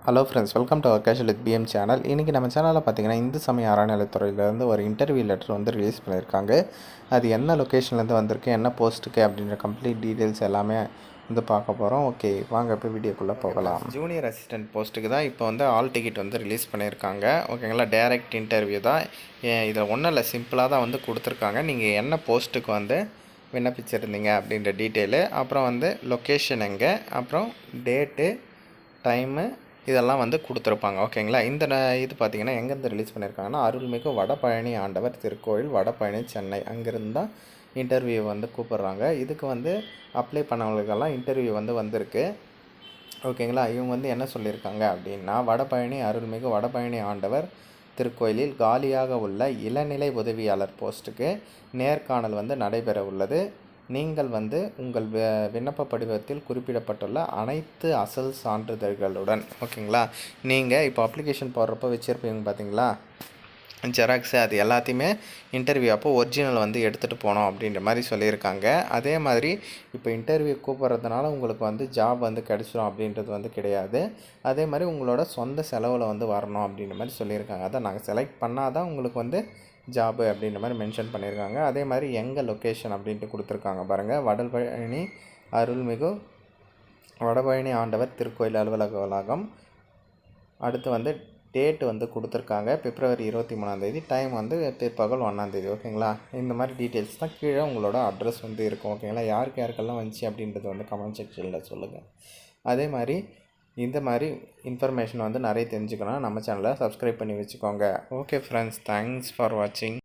Hello friends, welcome to our casual with PM channel. இன்றைக்கி நம்ம சேனலில் பார்த்தீங்கன்னா இந்து சமய அறநிலைத்துறையிலேருந்து ஒரு இன்டர்வியூ லெட்டர் வந்து ரிலீஸ் பண்ணியிருக்காங்க. அது என்ன லொக்கேஷன்லேருந்து வந்திருக்கு, என்ன போஸ்ட்டுக்கு அப்படின்ற கம்ப்ளீட் டீட்டெயில்ஸ் எல்லாமே வந்து பார்க்க போகிறோம். ஓகே, வாங்க இப்போ வீடியோக்குள்ளே போகலாம். ஜூனியர் அசிஸ்டன்ட் போஸ்ட்டுக்கு தான் இப்போ வந்து ஆல் டிக்கெட் வந்து ரிலீஸ் பண்ணியிருக்காங்க. ஓகேங்களா, டைரக்ட் இன்டர்வியூ தான். இதில் ஒன்றும் இல்லை, சிம்பிளாக தான் வந்து கொடுத்துருக்காங்க. நீங்கள் என்ன போஸ்ட்டுக்கு வந்து விண்ணப்பிச்சிருந்தீங்க அப்படின்ற டீட்டெயிலு, அப்புறம் வந்து லொக்கேஷன் எங்கே, அப்புறம் டேட்டு, டைமு இதெல்லாம் வந்து கொடுத்துருப்பாங்க. ஓகேங்களா, இந்த இது பார்த்திங்கன்னா எங்கேருந்து ரிலீஸ் பண்ணியிருக்காங்கன்னா, அருள்மிகு வடபழனி ஆண்டவர் திருக்கோயில், வடபழனி, சென்னை. அங்கேருந்து தான் இன்டர்வியூ வந்து கூப்பிட்றாங்க. இதுக்கு வந்து அப்ளை பண்ணவங்களுக்கெல்லாம் இன்டர்வியூ வந்து வந்திருக்கு. ஓகேங்களா, இவங்க வந்து என்ன சொல்லியிருக்காங்க அப்படின்னா, வடபழனி அருள்மிகு வடபழனி ஆண்டவர் திருக்கோயிலில் காலியாக உள்ள இளநிலை உதவியாளர் போஸ்ட்டுக்கு நேர்காணல் வந்து நடைபெற உள்ளது. நீங்கள் வந்து உங்கள் விண்ணப்ப படிவத்தில் குறிப்பிடப்பட்டுள்ள அனைத்து அசல் சான்றிதழ்களுடன், ஓகேங்களா, நீங்கள் இப்போ அப்ளிகேஷன் போடுறப்போ வச்சுருப்பீங்க பார்த்தீங்களா, ஜெராக்ஸு, அது எல்லாத்தையுமே இன்டர்வியூ அப்போ ஒரிஜினல் வந்து எடுத்துகிட்டு போனோம் அப்படின்ற மாதிரி சொல்லியிருக்காங்க. அதே மாதிரி இப்போ இன்டர்வியூ கூப்பிட்றதுனால உங்களுக்கு வந்து ஜாப் வந்து கிடச்சிரும் அப்படின்றது வந்து கிடையாது. அதே மாதிரி உங்களோட சொந்த செலவில் வந்து வரணும் அப்படின்ற மாதிரி சொல்லியிருக்காங்க. அதான் நாங்கள் செலக்ட் பண்ணால் தான் உங்களுக்கு வந்து ஜாபு அப்படின்ற மாதிரி மென்ஷன் பண்ணியிருக்காங்க. அதே மாதிரி எங்கள் லொக்கேஷன் அப்படின்ட்டு கொடுத்துருக்காங்க பாருங்கள். வடபழனி அருள்மிகு வடபழனி ஆண்டவர் திருக்கோயில் அலுவலக வளாகம். அடுத்து வந்து டேட்டு வந்து கொடுத்துருக்காங்க, பிப்ரவரி 23ஆம், டைம் வந்து பிற்பகல் 1ஆம். ஓகேங்களா, இந்த மாதிரி டீட்டெயில்ஸ் தான் கீழே உங்களோட அட்ரஸ் வந்து இருக்கும். ஓகேங்களா, யாருக்கெல்லாம் வந்துச்சு அப்படின்றது வந்து கமெண்ட் செக்ஷனில் சொல்லுங்கள். அதே மாதிரி இந்த மாதிரி இன்ஃபர்மேஷன் வந்து நிறைய தெரிஞ்சுக்கணும், நம்ம சேனலை சப்ஸ்கிரைப் பண்ணி வச்சுக்கோங்க. ஓகே ஃப்ரெண்ட்ஸ், தேங்க்ஸ் ஃபார் வாட்சிங்.